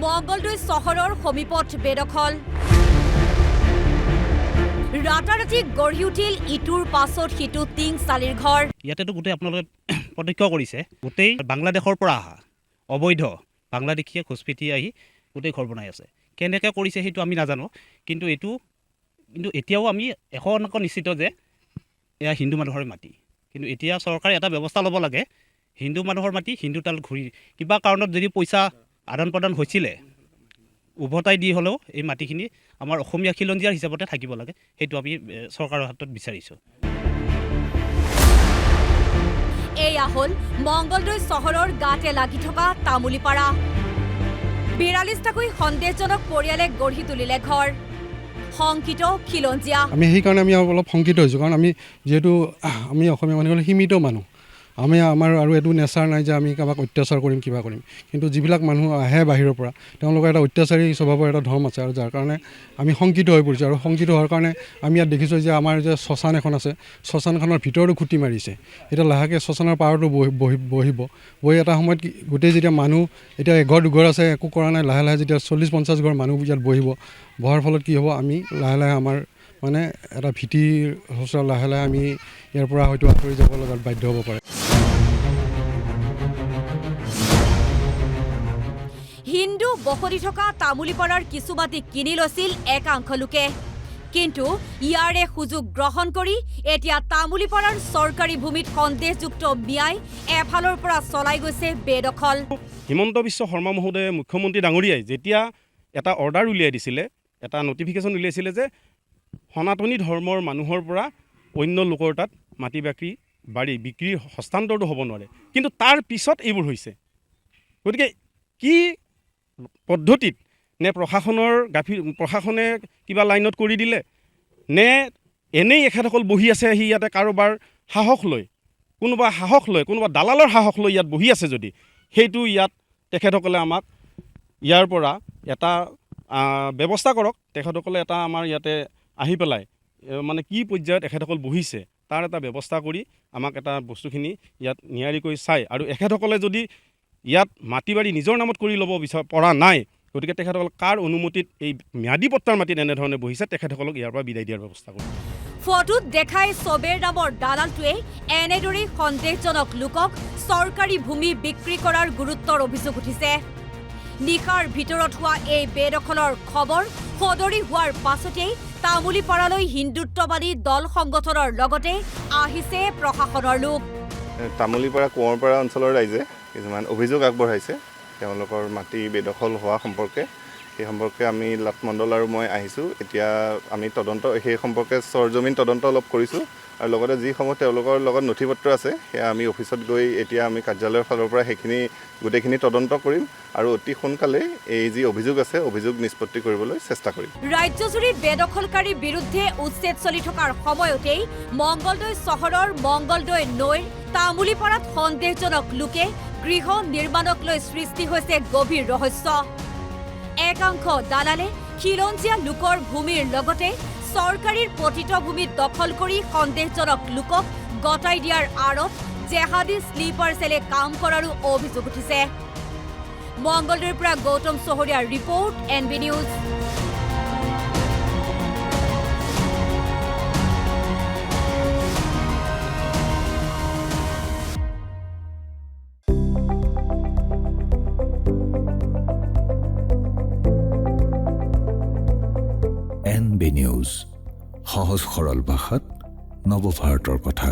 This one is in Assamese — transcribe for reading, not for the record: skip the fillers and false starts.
মঙ্গলদৈ চহৰৰ সমীপত বেদখল ৰাতাৰাতি গঢ়ি উঠিল ইটোৰ পাছত সিটো টিং চালিৰ ঘৰ ইয়াতেতো গোটেই আপোনালোকে প্ৰত্যক্ষ কৰিছে গোটেই বাংলাদেশৰ পৰা অহা অবৈধ বাংলাদেশীয়ে ঘুচপিটি আহি গোটেই ঘৰ বনাই আছে কেনেকৈ কৰিছে সেইটো আমি নাজানো কিন্তু এতিয়াও আমি এশ নিশ্চিত যে এয়া হিন্দু মানুহৰ মাটি কিন্তু এতিয়া চৰকাৰে এটা ব্যৱস্থা ল'ব লাগে হিন্দু মানুহৰ মাটি হিন্দু তাল ঘূৰি কিবা কাৰণত যদি পইচা আদান প্ৰদান হৈছিলে উভতাই দি হ'লেও এই মাটিখিনি আমাৰ অসমীয়া খিলঞ্জীয়াৰ হিচাপতে থাকিব লাগে সেইটো আমি চৰকাৰৰ হাতত বিচাৰিছোঁ এয়া হ'ল মঙ্গলদৈ চহৰৰ গাতে লাগি থকা তামুলীপাৰা ৪২টাকৈ সন্দেহজনক পৰিয়ালে গঢ়ি তুলিলে ঘৰ শংকিত খিলঞ্জীয়া আমি সেইকাৰণে আমি অলপ শংকিত হৈছোঁ কাৰণ আমি যিহেতু আমি অসমীয়া মানুহৰ সীমিত মানুহ আমাৰ আৰু এইটো নেচাৰ নাই যে আমি কাৰোবাক অত্যাচাৰ কৰিম কিবা কৰিম কিন্তু যিবিলাক মানুহ আহে বাহিৰৰ পৰা তেওঁলোকৰ এটা অত্যাচাৰী স্বভাৱৰ এটা ধৰ্ম আছে আৰু যাৰ কাৰণে আমি শংকিত হৈ পৰিছোঁ আৰু শংকিত হোৱাৰ কাৰণে আমি ইয়াত দেখিছোঁ যে আমাৰ যে শ্মশান এখন আছে শ্মশানখনৰ ভিতৰতো খুটি মাৰিছে এতিয়া লাহেকৈ শ্মশানৰ পাৰতো বহিব এটা সময়ত গোটেই যেতিয়া মানুহ এতিয়া এঘৰ দুঘৰ আছে একো কৰা নাই লাহে লাহে যেতিয়া ৪০-৫০ ঘৰ মানুহ ইয়াত বহাৰ ফলত কি হ'ব আমি লাহে লাহে আমাৰ মানে এটা ভীতিৰ সঁচা লাহে লাহে আমি ইয়াৰ পৰা হয়তো আঁতৰি যাব লগাত বাধ্য হ'ব পাৰে হিন্দু বসতি থকা তামুলীপাৰাৰ কিছু মাটি কিনি লৈছিল একাংশ লোকে কিন্তু ইয়াৰে সুযোগ গ্ৰহণ কৰি এতিয়া তামুলীপাৰাৰ চৰকাৰী ভূমিত সন্দেহযুক্ত ম্যাই এফালৰ পৰা চলাই গৈছে বেদখল হিমন্ত বিশ্ব শৰ্মা মহোদয়ে মুখ্যমন্ত্ৰী ডাঙৰীয়াই যেতিয়া এটা অৰ্ডাৰ উলিয়াই দিছিলে এটা নটিফিকেশ্যন উলিয়াইছিলে যে সনাতনী ধৰ্মৰ মানুহৰ পৰা অন্য লোকৰ তাত মাটি বাৰী বিক্ৰীৰ হস্তান্তৰটো হ'ব নোৱাৰে কিন্তু তাৰ পিছত এইবোৰ হৈছে গতিকে কি পদ্ধতিত নে প্ৰশাসনে কিবা লাইনত কৰি দিলে নে এনেই এখেতসকল বহি আছে আহি ইয়াতে কাৰোবাৰ সাহস লৈ কোনোবা দালালৰ সাহস লৈ ইয়াত বহি আছে যদি সেইটো ইয়াত তেখেতসকলে আমাক ইয়াৰ পৰা এটা ব্যৱস্থা কৰক তেখেতসকলে এটা আমাৰ ইয়াতে আহি পেলাই মানে কি পৰ্যায়ত এখেতসকল বহিছে তাৰ এটা ব্যৱস্থা কৰি আমাক এটা বস্তুখিনি ইয়াত নিয়াৰিকৈ চাই আৰু এখেতসকলে যদি ইয়াত মাটি বাৰী নিজৰ নামত কৰি ল'ব পৰা নাই গতিকে তেখেতসকল কাৰ অনুমতিত এই ম্যাদী পট্টাৰ মাটিত এনেধৰণে বহিছে তেখেতসকলক ইয়াৰ পৰা বিদায় দিয়াৰ ব্যৱস্থা কৰিব ফটোত দেখাই চবেৰ নামৰ দালালটোৱে এনেদৰে সন্দেহজনক লোকক চৰকাৰী ভূমি বিক্ৰী কৰাৰ গুৰুত্বৰ অভিযোগ উঠিছে নিশাৰ ভিতৰত হোৱা এই বেদখলৰ খবৰ সদৰি হোৱাৰ পাছতেই তামুলীপাৰালৈ হিন্দুত্ববাদী দল সংগঠনৰ লগতে আহিছে প্ৰশাসনৰ লোক তামুলীপাৰা কোঁৱৰপাৰা অঞ্চলৰ ৰাইজে কিছুমান অভিযোগ আগবঢ়াইছে তেওঁলোকৰ মাটি বেদখল হোৱা সম্পৰ্কে সেই সম্পৰ্কে আমি লাটমণ্ডল আৰু মই আহিছোঁ এতিয়া আমি সেই সম্পৰ্কে সৰজমিন তদন্ত অলপ কৰিছোঁ আৰু লগতে যিসমূহ তেওঁলোকৰ লগত নথিপত্ৰ আছে সেয়া আমি অফিচত গৈ এতিয়া আমি কাৰ্যালয়ৰ ফালৰ পৰা সেইখিনি গোটেইখিনি তদন্ত কৰিম আৰু অতি সোনকালে এই যি অভিযোগ আছে অভিযোগ নিষ্পত্তি কৰিবলৈ চেষ্টা কৰিম ৰাজ্যজুৰি বেদখলকাৰীৰ বিৰুদ্ধে উচ্ছেদ চলি থকাৰ সময়তেই মঙ্গলদৈ চহৰৰ মঙ্গলদৈ নৈৰ তামুলীপাৰাত সন্দেহজনক লোকে গৃহ নিৰ্মাণক লৈ সৃষ্টি হৈছে গভীৰ ৰহস্য একাংশ দালালে খিলঞ্জীয়া লোকৰ ভূমিৰ লগতে চৰকাৰীৰ পতিত ভূমিত দখল কৰি সন্দেহজনক লোকক গতাই দিয়াৰ আঁৰত জেহাদী স্লিপাৰ চেলে কাম কৰাৰো অভিযোগ উঠিছে মঙ্গলদৈৰ পৰা গৌতম চহৰীয়াৰ report NB news NB news সহজ সৰল ভাষাত নৱভাৰতৰ কথা